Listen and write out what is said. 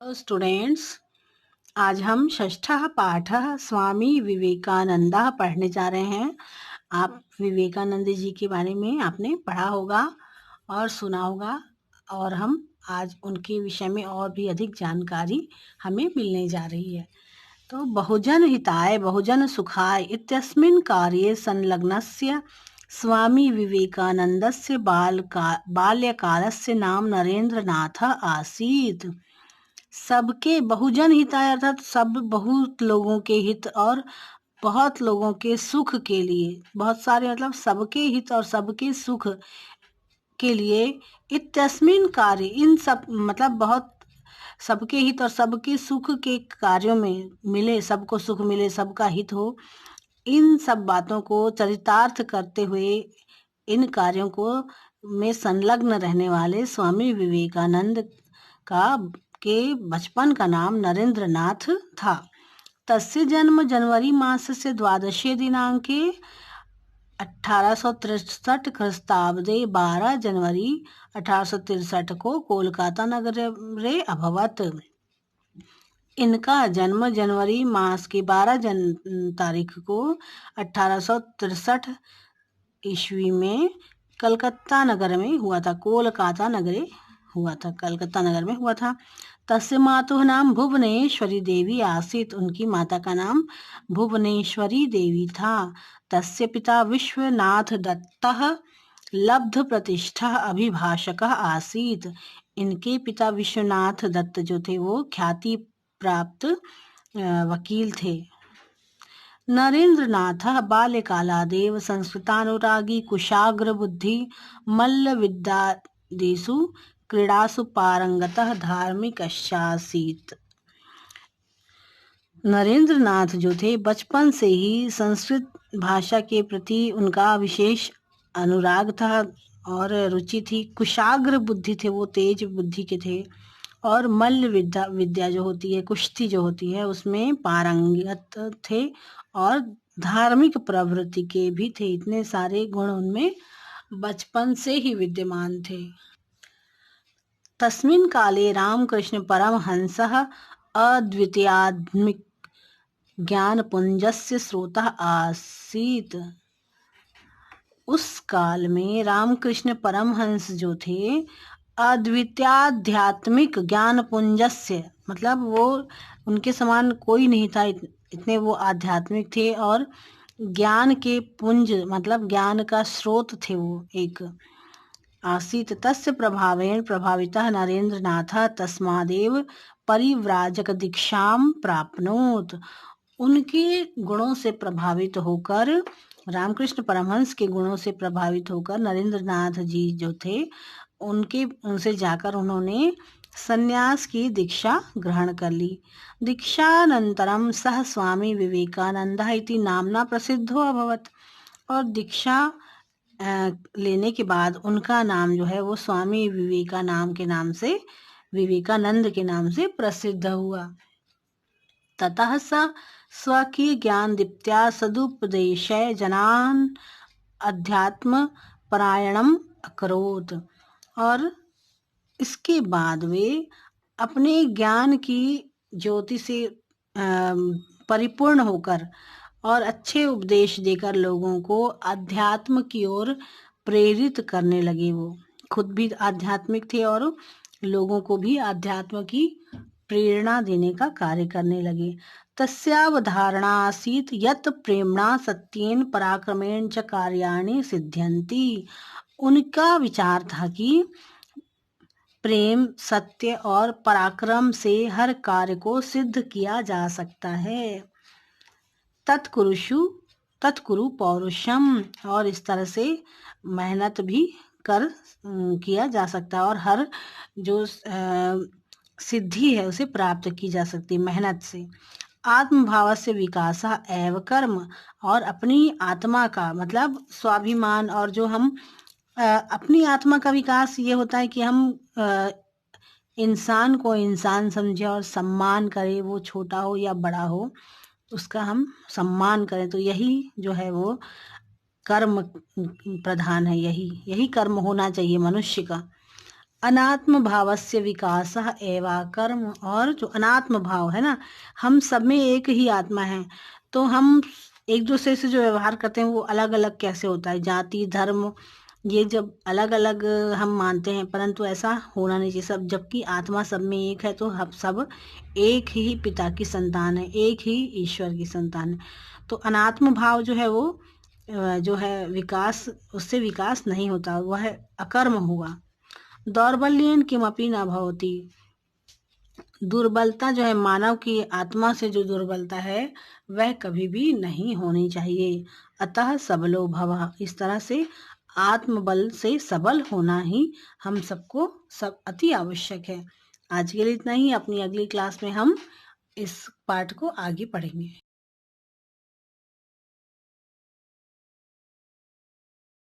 Hello students. आज हम षष्ठः पाठः स्वामी विवेकानंदः पढ़ने जा रहे हैं। आप विवेकानंद जी के बारे में आपने पढ़ा होगा और सुना होगा, और हम आज उनके विषय में और भी अधिक जानकारी हमें मिलने जा रही है। तो बहुजन हिताय बहुजन सुखाय इत्यस्मिन् कार्ये संलग्नस्य स्वामी विवेकानन्दस्य बाल्यकालस्य नाम नरेंद्रनाथ आसीत्। सबके बहुजन हिताय अर्थात सब बहुत लोगों के हित और बहुत लोगों के सुख के लिए, बहुत सारे मतलब सबके हित और सबके सुख के लिए, इत्यस्मिन कार्य इन सब मतलब बहुत सबके हित और सबके सुख के कार्यों में मिले, सबको सुख मिले, सबका हित हो, इन सब बातों को चरितार्थ करते हुए इन कार्यों को में संलग्न रहने वाले स्वामी विवेकानंद का के बचपन का नाम नरेंद्रनाथ था। तस्य जन्म जनवरी मासस्य द्वादशे दिनांके 1863 ख्रीस्ताब्दे 12 जनवरी 1863 को कोलकाता नगरे अभवत्। इनका जन्म जनवरी मास की 12 तारीख को 1863 ईस्वी में कलकत्ता नगर में हुआ था। कोलकाता नगरे हुआ था, कलकत्ता नगर में हुआ था। तस्य मातुः नाम भुवनेश्वरी देवी आसीत्। उनकी माता का नाम भुवनेश्वरी देवी था। तस्य पिता विश्वनाथ दत्तः लब्ध प्रतिष्ठा अभिभाषकः आसीत्। इनके पिता विश्वनाथ दत्त जो थे वो ख्याति प्राप्त वकील थे। नरेंद्रनाथः बाल्यकालादेव संस्कृतानुरागी कुशाग्र बुद्धि मल्लविद्यादिषु क्रीडासु पारंगतः धार्मिकश्चासीत्। नरेंद्रनाथ जो थे बचपन से ही संस्कृत भाषा के प्रति उनका विशेष अनुराग था और रुचि थी। कुशाग्र बुद्धि थे, वो तेज बुद्धि के थे, और मल्ल विद्या जो होती है, कुश्ती जो होती है, उसमें पारंगत थे, और धार्मिक प्रवृत्ति के भी थे। इतने सारे गुण उनमें बचपन से ही विद्यमान थे। तस्मिन् काले रामकृष्ण परमहंसः अद्वितीयात्मिक ज्ञानपुंजस्य स्रोतः आसीत्। उस काल में रामकृष्ण परमहंस जो थे अद्वितीयाध्यात्मिक ज्ञानपुंजस्य मतलब वो उनके समान कोई नहीं था, इतने वो आध्यात्मिक थे, और ज्ञान के पुंज मतलब ज्ञान का स्रोत थे वो एक। आसीत् तस्य प्रभावेण प्रभावितः नरेंद्रनाथः तस्मादेव परिव्राजक दीक्षां प्राप्नोत्। उनके गुणों से प्रभावित होकर, रामकृष्ण परमहंस के गुणों से प्रभावित होकर नरेंद्रनाथ जी जो थे उनसे जाकर उन्होंने सन्यास की दीक्षा ग्रहण कर ली। दीक्षानंतरम सह स्वामी विवेकानंदः इति नामना प्रसिद्धो अभवत्। और दीक्षा लेने के बाद उनका नाम जो है वो स्वामी विवेकानंद के नाम से प्रसिद्ध हुआ। ततः स स्वकीय ज्ञान दीप्त्या सदुपदेशय जनान अध्यात्म परायणम अकरोत्। और इसके बाद वे अपने ज्ञान की ज्योति से परिपूर्ण होकर और अच्छे उपदेश देकर लोगों को अध्यात्म की ओर प्रेरित करने लगे। वो खुद भी आध्यात्मिक थे और लोगों को भी अध्यात्म की प्रेरणा देने का कार्य करने लगे। तस्यावधारणा आसीत् यत् प्रेम्णा सत्येन पराक्रमेण च कार्याणि सिद्ध्यन्ति। उनका विचार था कि प्रेम, सत्य और पराक्रम से हर कार्य को सिद्ध किया जा सकता है। तत्कुरु पौरुषम, और इस तरह से मेहनत भी किया जा सकता है, और हर जो सिद्धि है उसे प्राप्त की जा सकती है मेहनत से। आत्मभाव से विकास एवं कर्म, और अपनी आत्मा का मतलब स्वाभिमान, और जो हम अपनी आत्मा का विकास ये होता है कि हम इंसान को इंसान समझे और सम्मान करें, वो छोटा हो या बड़ा हो उसका हम सम्मान करें। तो यही जो है वो कर्म प्रधान है, यही कर्म होना चाहिए मनुष्य का। अनात्म भावस्य विकासः एवा कर्म। और जो अनात्म भाव है ना, हम सब में एक ही आत्मा है, तो हम एक दूसरे से जो व्यवहार करते हैं वो अलग अलग कैसे होता है, जाति धर्म ये जब अलग अलग हम मानते हैं, परंतु ऐसा होना नहीं चाहिए। सब जबकि आत्मा सब में एक है, तो हम सब एक ही पिता की संतान है, एक ही ईश्वर की संतान है। तो अनात्म भाव जो है वो जो है विकास, उससे विकास नहीं होता, वह अकर्म होगा। दौर्बल्येन किमपि न भवति। दुर्बलता जो है मानव की आत्मा से, जो दुर्बलता है वह कभी भी नहीं होनी चाहिए। अतः सबलो भव, इस तरह से आत्मबल से सबल होना ही हम सबको सब अति आवश्यक है। आज के लिए इतना ही। अपनी अगली क्लास में हम इस पाठ को आगे पढ़ेंगे।